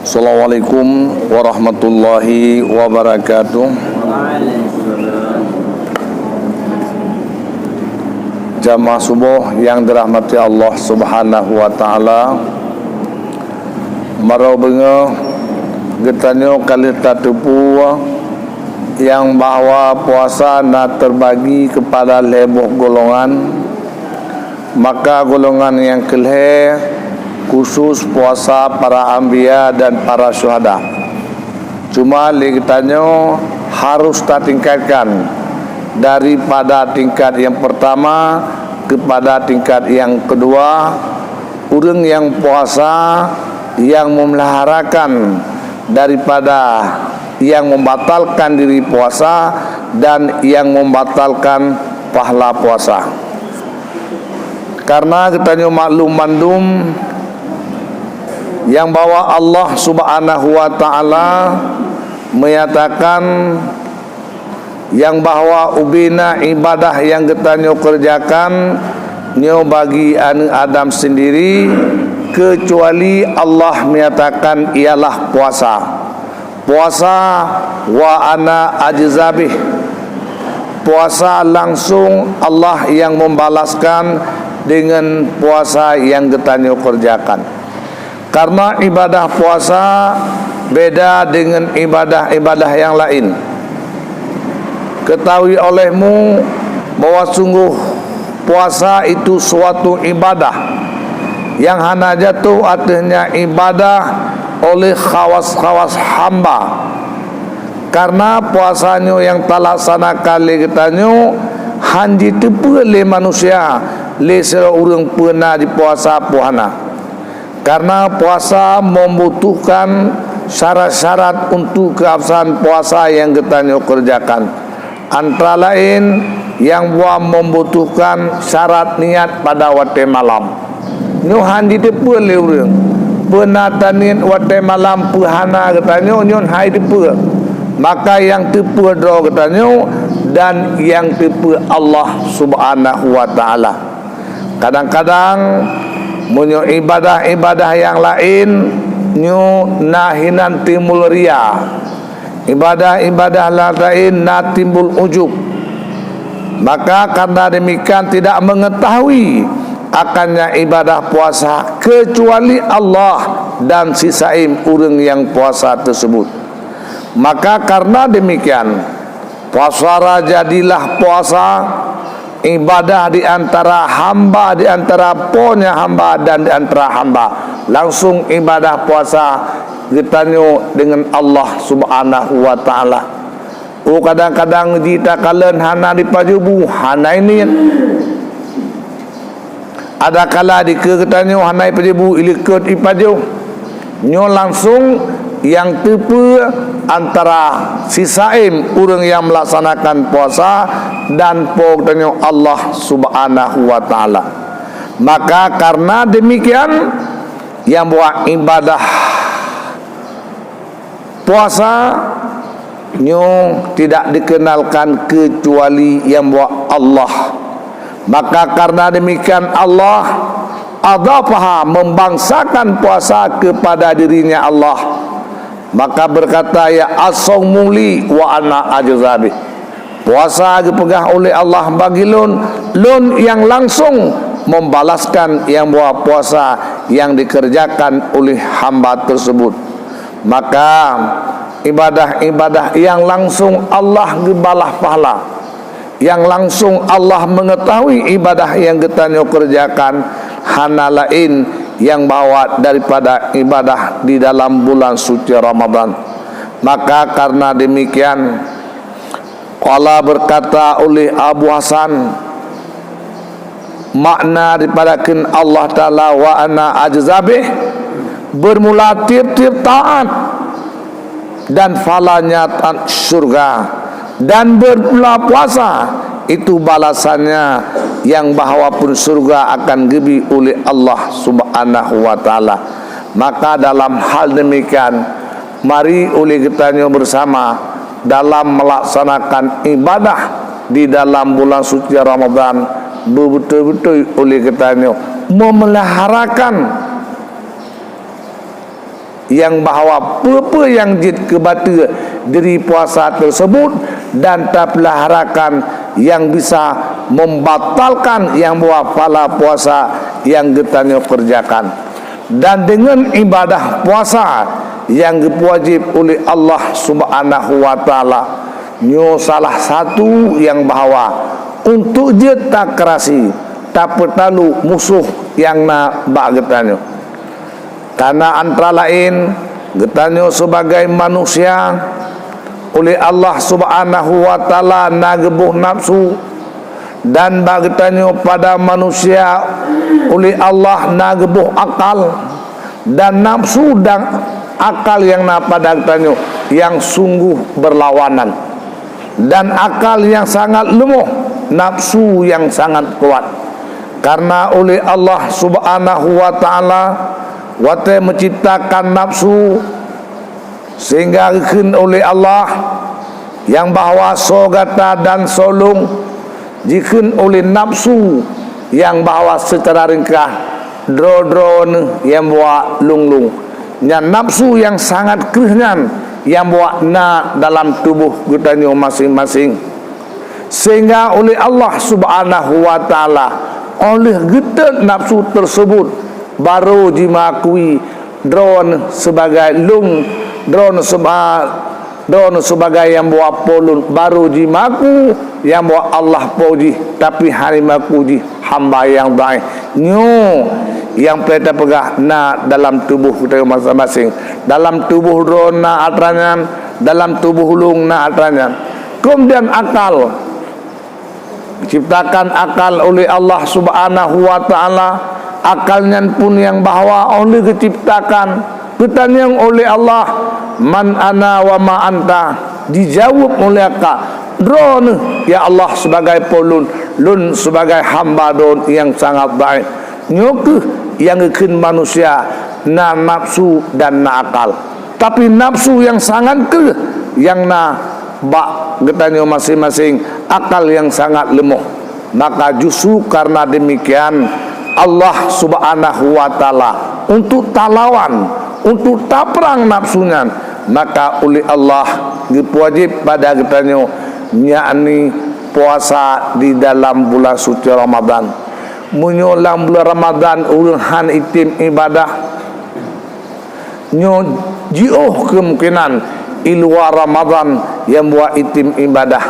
Assalamualaikum warahmatullahi wabarakatuh. Jamaah subuh yang dirahmati Allah Subhanahu wa taala. Marau benga getanyo kali tatupu yang bahwa puasa nak terbagi kepada lebih golongan. Maka golongan yang kelih khusus puasa para anbiya dan para syuhada. Cuma lihatnya harus kita tingkatkan daripada tingkat yang pertama kepada tingkat yang kedua. Orang yang puasa yang memeliharakan daripada yang membatalkan diri puasa dan yang membatalkan pahala puasa. Karena kita maklum mandum yang bahwa Allah Subhanahu wa taala menyatakan yang bahwa ubina ibadah yang kita kerjakan nyo bagi Adam sendiri, kecuali Allah menyatakan ialah puasa. Puasa wa ana ajzabih. Puasa langsung Allah yang membalaskan dengan puasa yang kita kerjakan. Karena ibadah puasa beda dengan ibadah-ibadah yang lain. Ketahui olehmu bahwa sungguh puasa itu suatu ibadah yang hanya jatuh artinya ibadah oleh khawas-khawas hamba. Karena puasanya yang terlaksanakan legetanyo hanji tepu oleh manusia, le seorang pernah di puasa puhana. Karena puasa membutuhkan syarat-syarat untuk keabsahan puasa yang kita kerjakan. Antara lain yang buat membutuhkan syarat niat pada waktu malam. Nyuhan di tepu oleh orang. Penata niat waktu malam puhana katanya nyuhan hai tepu. Maka yang tepu adalah katanya dan yang tepu Allah Subhanahu wa taala. Kadang-kadang munyo ibadah-ibadah yang lain nyu nahinan timbul ria. Ibadah-ibadah lain na timbul ujub. Maka karena demikian tidak mengetahui akannya ibadah puasa kecuali Allah dan sisaim orang yang puasa tersebut. Maka karena demikian puasa jadilah puasa ibadah di antara hamba, di antara punya hamba dan di antara hamba. Langsung ibadah puasa getanyo dengan Allah Subhanahu wa taala. Oh kadang-kadang kita kalen hana di pajubu, hana ini ada kala di kegetanyo hana di pajubu ilikut ipaju. Nyo langsung yang tepu antara sisaim orang yang melaksanakan puasa dan pokoknya Allah Subhanahu wa taala. Maka karena demikian yang buat ibadah puasa nyo tidak dikenalkan kecuali yang buat Allah. Maka karena demikian Allah adapaha membangsakan puasa kepada dirinya Allah. Maka berkata ya as-saumu li wa ana ajzabi. Puasa dipegang oleh Allah bagi lun yang langsung membalaskan yang buat puasa yang dikerjakan oleh hamba tersebut. Maka ibadah-ibadah yang langsung Allah gebalah pahala, yang langsung Allah mengetahui ibadah yang kita kerjakan hana lain yang bawa daripada ibadah di dalam bulan suci Ramadan. Maka karena demikian Allah berkata oleh Abu Hasan, makna daripada Allah Ta'ala wa ana ajzabih, bermula tiap-tiap taat dan falanya surga, dan bermula puasa itu balasannya yang bahwa pun surga akan gebi oleh Allah Subhanahu wa taala. Maka dalam hal demikian mari oleh kita bersama dalam melaksanakan ibadah di dalam bulan suci Ramadan betul-betul oleh kita memeliharakan yang bahawa apa yang jid kebata dari puasa tersebut, dan tak peliharakan yang bisa membatalkan yang bahawa pala puasa yang getanya kerjakan. Dan dengan ibadah puasa yang diwajib oleh Allah Subhanahu wa taala, nyo salah satu yang bahawa untuk dia tak kerasi, tak perlu musuh yang nak bak getanya. Karena antara lain getanya sebagai manusia oleh Allah Subhanahu wa taala nagebuh nafsu, dan bagetanya pada manusia oleh Allah nagebuh akal, dan nafsu dan akal yang pada getanya yang sungguh berlawanan, dan akal yang sangat lemah, nafsu yang sangat kuat. Karena oleh Allah Subhanahu wa taala wate menciptakan nafsu, sehingga dikhen oleh Allah yang bahawa sogata dan solung dikhen oleh nafsu yang bahawa secara ringkah dro-dro yang bawa lung-lung, yang nafsu yang sangat keringan yang bawa na dalam tubuh kita masing-masing. Sehingga oleh Allah Subhanahu wa taala oleh kita nafsu tersebut baru dimakui drone sebagai lung, drone sebagai yang bawa polun, baru dimaku yang bawa Allah puji, tapi hari makuji hamba yang baik nyo yang kita pegah na dalam tubuh kita masing-masing, dalam tubuh drone na atranyan, dalam tubuh lung na atranyan. Kemudian akal diciptakan akal oleh Allah Subhanahu wa taala, akalnya pun yang bahawa oleh diciptakan pertanyaan oleh Allah, man ana wa ma anta, dijawab oleh akal drone ya Allah sebagai polun, lun sebagai hamba don yang sangat baik. Nyoke yang ngeken manusia na nafsu dan na akal, tapi nafsu yang sangat ke yang na bak getanya masing-masing, akal yang sangat lemah. Maka justru karena demikian Allah Subhanahu wa taala untuk talawan, untuk taprang nafsunya, maka oleh Allah diwajib pada getanya yakni puasa di dalam bulan suci Ramadan. Menyolang bulan Ramadan uruhan itim ibadah nyo jioh kemungkinan iluar Ramadan yang buat itim ibadah.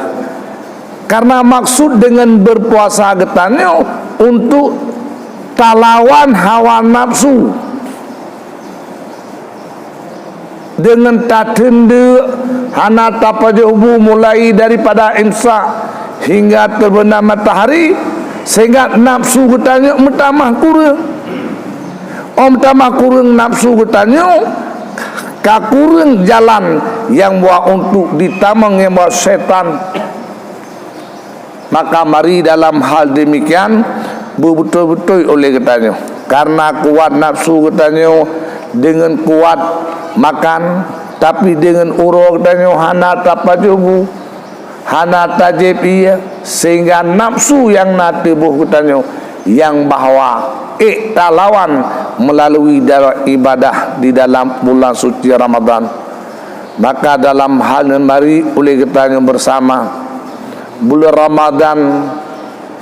Karena maksud dengan berpuasa getanya untuk talawan hawa nafsu, dengan tatende hana tapajubu mulai daripada imsak hingga terbenam matahari, sehingga nafsu getanya metamah kurang. Metamah kurang nafsu getanya kakurang jalan yang buat untuk ditamang yang buat setan. Maka mari dalam hal demikian betul-betul oleh getanya, karena kuat nafsu getanya dengan kuat makan, tapi dengan uro getanya hana tapajubu, hana tajib iya, sehingga nafsu yang natubuh getanya yang bahawa talawan melalui dalam ibadah di dalam bulan suci Ramadan. Maka dalam hal yang mari oleh getanya bersama bulan Ramadan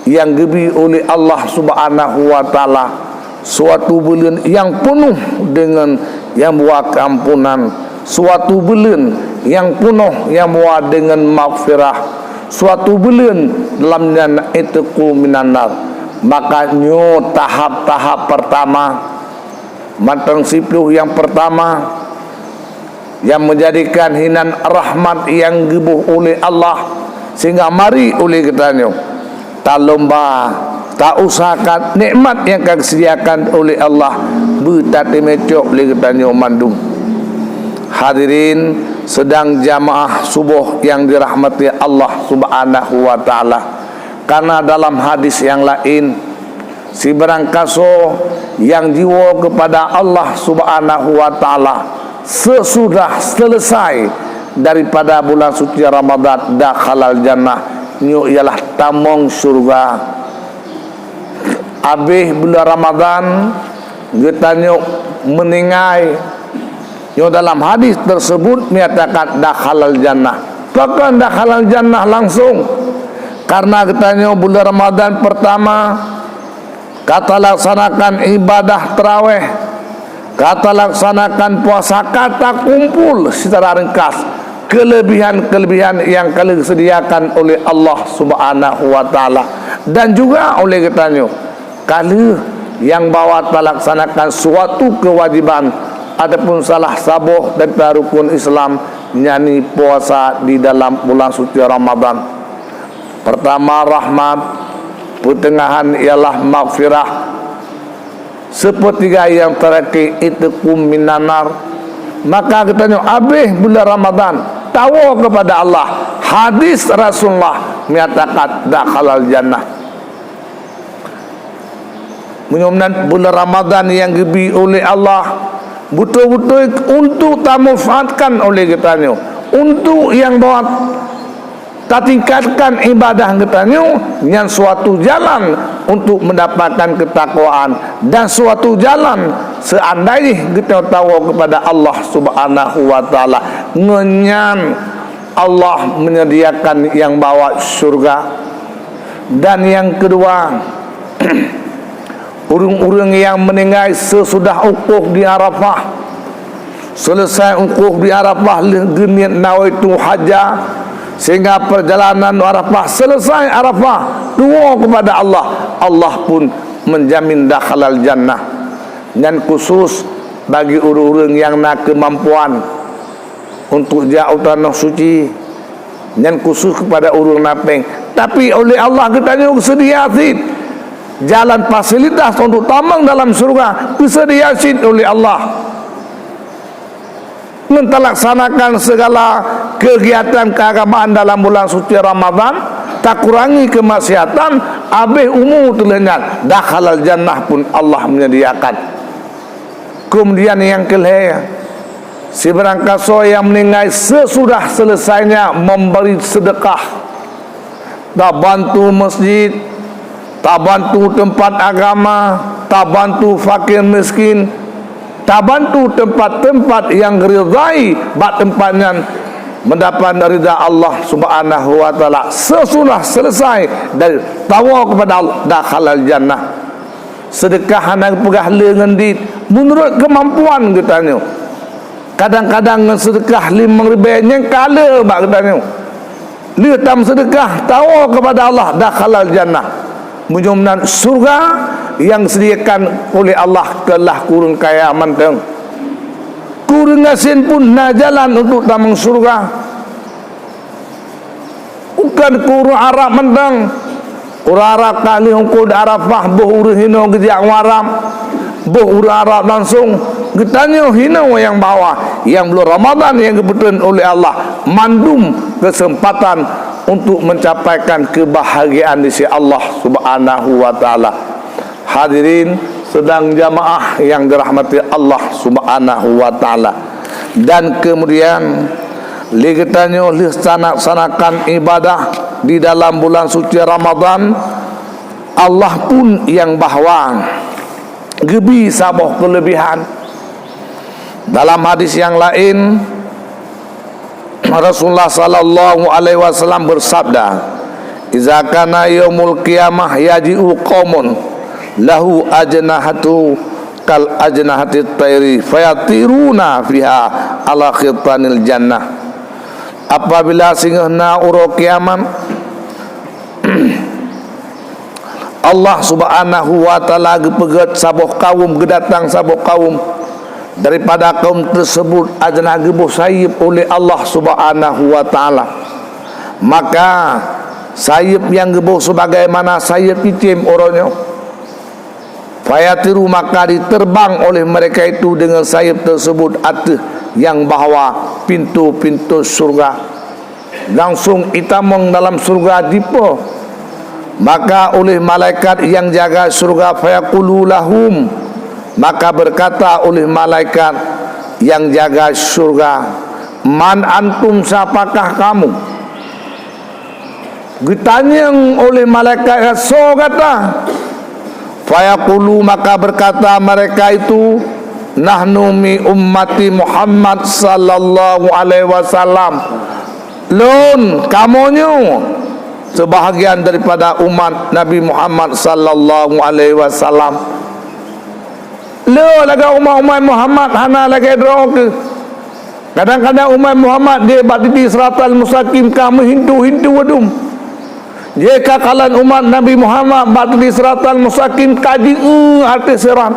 yang diberi oleh Allah Subhanahu wa taala, suatu bulan yang penuh dengan yang buat keampunan, suatu bulan yang penuh yang buat dengan maghfirah, suatu bulan dalamnya itqu minan nar. Maka nyo tahap-tahap pertama matang 10 yang pertama yang menjadikan hinan rahmat yang gebuh oleh Allah, sehingga mari oleh kitanya tak lomba, tak usahakan nikmat yang akan disediakan oleh Allah bertati mecok oleh kitanya mandung. Hadirin sedang jamaah subuh yang dirahmati Allah Subhanahu wa taala, karena dalam hadis yang lain, si berangkaso yang jiwa kepada Allah Subhanahu wa taala sesudah selesai daripada bulan suci Ramadan dakhalal jannah, nyu ialah tamong surga. Habis bulan Ramadan getanya meningai Yang dalam hadis tersebut menyatakan dakhalal jannah. Bahkan dakhalal jannah langsung. Karena katanya bulan Ramadan pertama kata laksanakan ibadah tarawih, kata laksanakan puasa, kata kumpul secara ringkas kelebihan-kelebihan yang kalian sediakan oleh Allah Subhanahu wa taala, dan juga oleh katanya kalian yang bawa laksanakan suatu kewajiban ataupun salah sabuh daripada rukun Islam, yakni puasa di dalam bulan suci Ramadan. Pertama rahmat, pertengahan ialah maghfirah, sepertiga yang terakhir itqum minan nar. Maka katanya habis bulan Ramadan tawa kepada Allah, hadis Rasulullah menyatakan dakhalal jannah. Mudah-mudahan bulan Ramadan yang diberi oleh Allah betul-betul untuk tamanfaatkan oleh katanya, untuk yang bawa tak tingkatkan ibadah katanya yang suatu jalan untuk mendapatkan ketakwaan, dan suatu jalan seandainya kita tahu kepada Allah Subhanahu wa taala, ngenyan Allah menyediakan yang bawa surga. Dan yang kedua, orang-orang yang meninggal sesudah ukuf di Arafah, selesai ukuf di Arafah geniat nawaitu hajjah, sehingga perjalanan Arafah selesai Arafah, doa kepada Allah, Allah pun menjamin dakhalal jannah. Dan khusus bagi orang-orang yang nak kemampuan untuk jauh tanah suci, dan khusus kepada orang napeng, tapi oleh Allah katanya disediakan jalan fasilitas untuk tamang dalam surga, disediakan oleh Allah. Mentelaksanakan segala kegiatan keagamaan dalam bulan suci Ramadan, tak kurangi kemaksiatan, habis umur terlenyap, dakhalal jannah pun Allah menyediakan. Kemudian yang kelima, si berangkaso yang meninggal sesudah selesainya memberi sedekah, tak bantu masjid, tak bantu tempat agama, tak bantu fakir miskin, tak bantu tempat-tempat yang ridai, bak tempatnya mendapat ridha Allah Subhanahu wa taala. Sesudah selesai dari tawa kepada Allah, dakhalal jannah. Sedekah anak pegah lengan di menurut kemampuan katanya. Kadang-kadang sedekah 5,000 yang kala bak katanya. Dia tam sedekah tawa kepada Allah, dakhalal jannah. Mudah-mudahan surga yang disediakan oleh Allah telah kurun kaya manteng. Kurun asin pun na jalan untuk tamang surga. Bukan kurun Arab manteng. Kurun Arab kali hukum Arafah boh urus hino gejak waram, boh urus Arab langsung getanya hino yang bawah, yang belum Ramadan yang kebetulan oleh Allah mandum kesempatan untuk mencapaikan kebahagiaan di sisi Allah Subhanahu wa taala. Hadirin sedang jamaah yang dirahmati Allah Subhanahu wa taala. Dan kemudian ligatanya laksanakan ibadah di dalam bulan suci Ramadan, Allah pun yang bahwa gebi sabah kelebihan. Dalam hadis yang lain Rasulullah sallallahu alaihi wasallam bersabda, "Iza kana yaumul qiyamah yaji'u qaumun lahu ajnahatu kal ajnahati tayri fayatiruna fiha ala khitanil jannah." Apabila singgahna uro kiamat, Allah Subhanahu wa taala gepegat sabuh kaum, gedatang sabuh kaum daripada kaum tersebut ajnah gebuh sayip oleh Allah Subhanahu wa taala. Maka sayip yang gebuh sebagaimana sayip icim orangnya, fayatiru maka diterbang oleh mereka itu dengan sayap tersebut atau yang bahawa pintu-pintu surga, langsung itamong dalam surga dipo. Maka oleh malaikat yang jaga surga fayaqulu lahum, maka berkata oleh malaikat yang jaga surga, man antum, siapakah kamu? Ditanya oleh malaikat, so kata fayaqulu, maka berkata mereka itu, nahnu mi ummati Muhammad sallallahu alaihi wasallam. Lun kamunya sebahagian daripada umat Nabi Muhammad sallallahu alaihi wasallam. Lo laga umat Muhammad hana lagi doa ke. Kadang-kadang umat Muhammad dia batiti siratal mustaqim kamu hindu wadum. Jika kalan umat Nabi Muhammad batiti siratal mustaqim kaji arti sirat.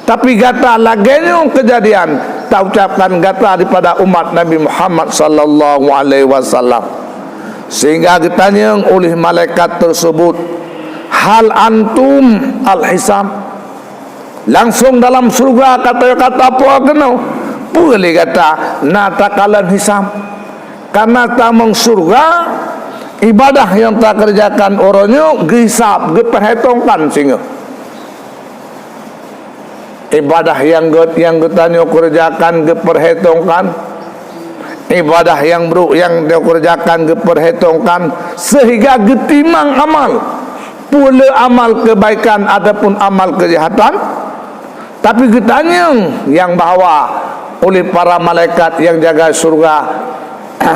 Tapi gata laganya kejadian tak ucapkan gata daripada umat Nabi Muhammad sallallahu alaihi wasallam. Sehingga ditanya oleh malaikat tersebut, hal antum al-hisab, langsung dalam surga kata apa kena boleh kata nak takalan hisab, karena tamang surga ibadah yang tak kerjakan orangnya hisab diperhitungkan. Sehingga ibadah yang ditanya kerjakan diperhitungkan, ibadah yang buruk yang dia kerjakan diperhitungkan, sehingga getimang amal pula amal kebaikan ataupun amal kejahatan. Tapi ditanya yang bahawa oleh para malaikat yang jaga surga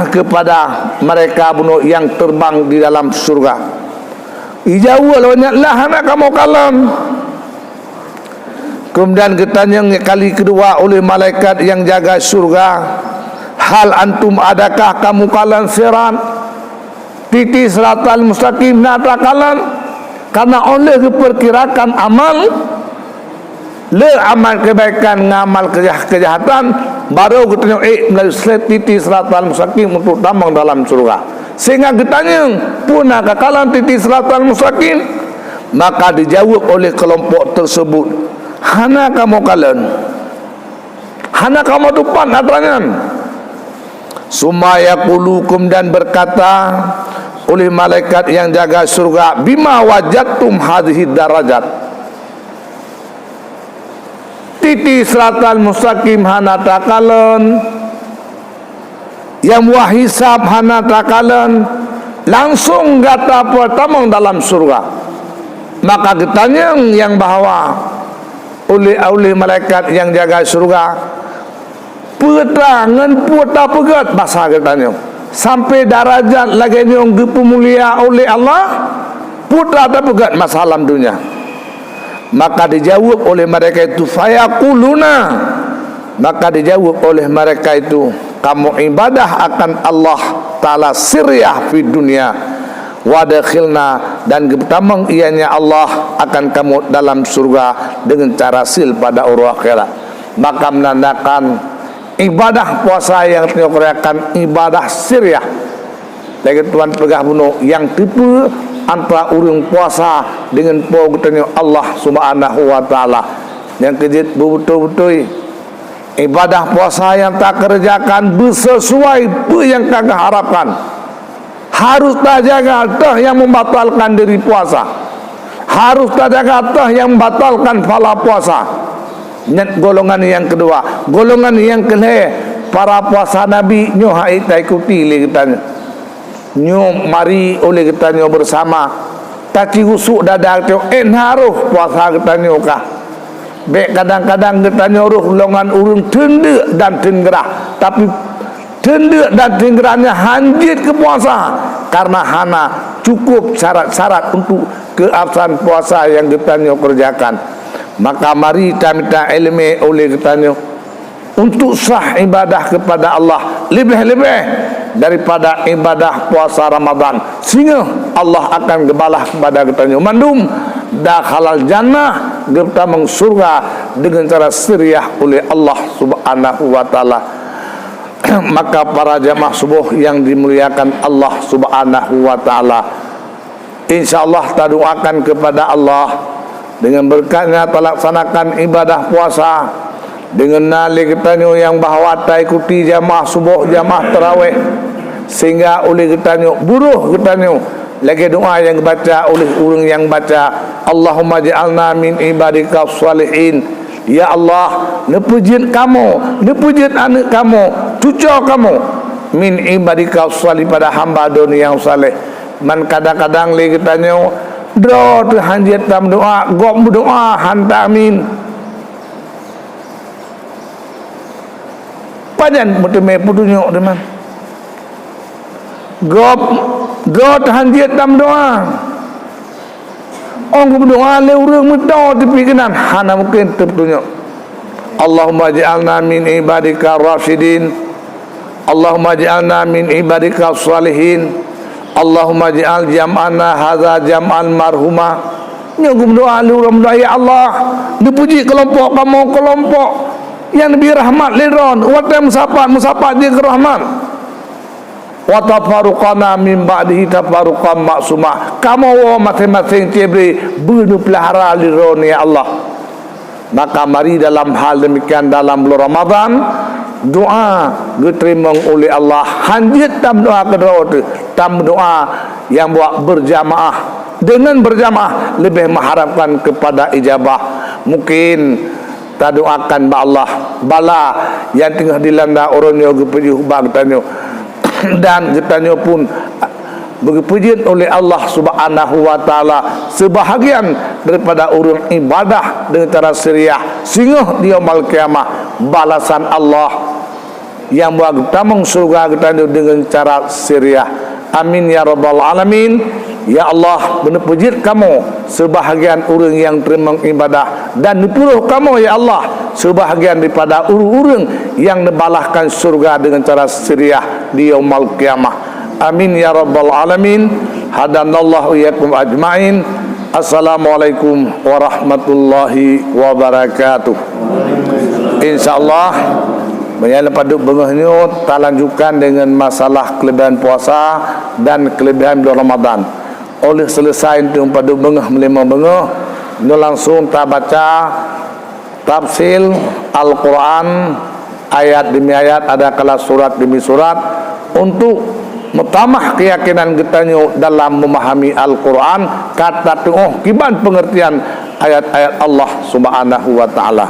kepada mereka bunuh yang terbang di dalam surga, ijau lah anak kamu kalam. Kemudian ditanya kali kedua oleh malaikat yang jaga surga, hal antum adakah kamu kalan sirat titi siratal mustaqim nata kalan, karena oleh diperkirakan amal le amal kebaikan ngamal kejahatan baru ditanya melalui titi siratal mustaqim untuk tambang dalam surga. Sehingga ditanya punah kekalan titi siratal mustaqim, maka dijawab oleh kelompok tersebut, hana kamu kalian, hana kamu depan aturannya. Sumaya kulukum, dan berkata oleh malaikat yang jaga surga, bima wajadtum hadhihi darajat, titi siratal mustaqim hana takalan, yang wahisab hana takalan, langsung gata pertama dalam surga. Maka ditanya yang bahawa oleh malaikat yang jaga surga, petangan puta pegat bahasa katanya sampai darajat lagi yang dipemulia oleh Allah putra tak pegat masalah dunia. Maka dijawab oleh mereka itu fayaquluna, maka dijawab oleh mereka itu, kamu ibadah akan Allah Ta'ala siriyah di dunia, wadakhilna, dan ketamang ianya Allah akan kamu dalam surga dengan cara sil pada urwah akhirat. Maka menandakan ibadah puasa yang dikerjakan ibadah siriyah. Lagi tuan pegah bunuh yang tipe antara urang puasa dengan pokoknya Allah Subhanahu wa taala. Yang kejit betul-betul ibadah puasa yang tak kerjakan bersesuai yang kagak harapkan. Harus tak jaga tah yang membatalkan diri puasa. Harus tak jaga tah yang membatalkan pahala puasa. Golongan yang kedua, golongan yang kedua, para puasa Nabi nyo hai tak ikuti oleh kitanya, nyo mari oleh kitanya bersama, taki usuk dadah tio haruh puasa kitanya kah. Baik kadang-kadang kitanya ruh golongan urung tende dan tenggerah, tapi tende dan tenggerahnya hanjit ke puasa karena hana cukup syarat-syarat untuk keabsahan puasa yang kitanya kerjakan. Maka mari kita minta ilmu oleh kitanya untuk sah ibadah kepada Allah lebih-lebih daripada ibadah puasa Ramadan, sehingga Allah akan gebalah kepada kitanya mandum dah halal jannah kita surga dengan cara siriyah oleh Allah Subhanahu wa taala. Maka para jamaah subuh yang dimuliakan Allah Subhanahu wa taala, insyaallah kita doakan kepada Allah dengan berkatnya terlaksanakan ibadah puasa, dengan nali kitanya yang bahawa tak ikuti jamaah subuh, jamaah tarawih, sehingga oleh kitanya buruh kitanya lagi doa yang baca oleh orang yang baca, Allahumma ja'alna min ibadika salihin. Ya Allah, nepujit kamu, nepujit anak kamu, cucu kamu, min ibadika salih, pada hamba dunia yang saleh. Man kadang-kadang lagi kitanya doa tu hanjat dalam doa, gom doa hanta amin. Panjang bertemu petunjuk teman. God hanjit dalam doa. Orang berdoa le urang muda tepi kanan hana mungkin terpetunjuk. Allahumma ja'alna min ibadika rasyidin. Allahumma ja'alna min ibadika salihin. Allahumma ja'al jam'ana hadza jam'an marhuma. Nyugup doa le urang muda, ya Allah, dipuji kelompok kamu kelompok yang lebih rahmat liron wa musafat dia ke rahmat. Wa tafaruqana min ba'dihi tafaruqan maksumah. Kamu masing-masing cebri bunuh pelihara liron ya Allah. Maka mari dalam hal demikian dalam bulan Ramadan doa diterima oleh Allah. Hanjit tam doa kedua tam doa yang buat berjamaah. Dengan berjamaah lebih mengharapkan kepada ijabah. Mungkin kita doakan Allah bala yang tengah dilanda orang yang berpuji hubang tanya dan kita pun berpuji oleh Allah Subhanahu wa taala sebahagian daripada orang ibadah dengan cara seriah sehingga di yaumul kiamah balasan Allah yang buat tamang surga kita dengan cara seriah. Amin ya rabbal alamin. Ya Allah, benar puji kamu sebahagian orang yang terima ibadah dan dipuluh kamu ya Allah sebahagian daripada orang-orang yang dibalahkan surga dengan cara seriah di yaumul kiamah. Amin ya rabbal alamin. Hadanallahu iyyakum ajmain. Assalamualaikum warahmatullahi wabarakatuh. Insyaallah yang lepas bengah ni tak lanjutkan dengan masalah kelebihan puasa dan kelebihan bulan Ramadan. Oleh selesai itu pada bengah melima bengah, ni langsung tak baca tafsir Al-Quran ayat demi ayat, ada kala surat demi surat untuk menambah keyakinan kita dalam memahami Al-Quran. Kata tengok kiban pengertian ayat-ayat Allah Subhanahu wa taala.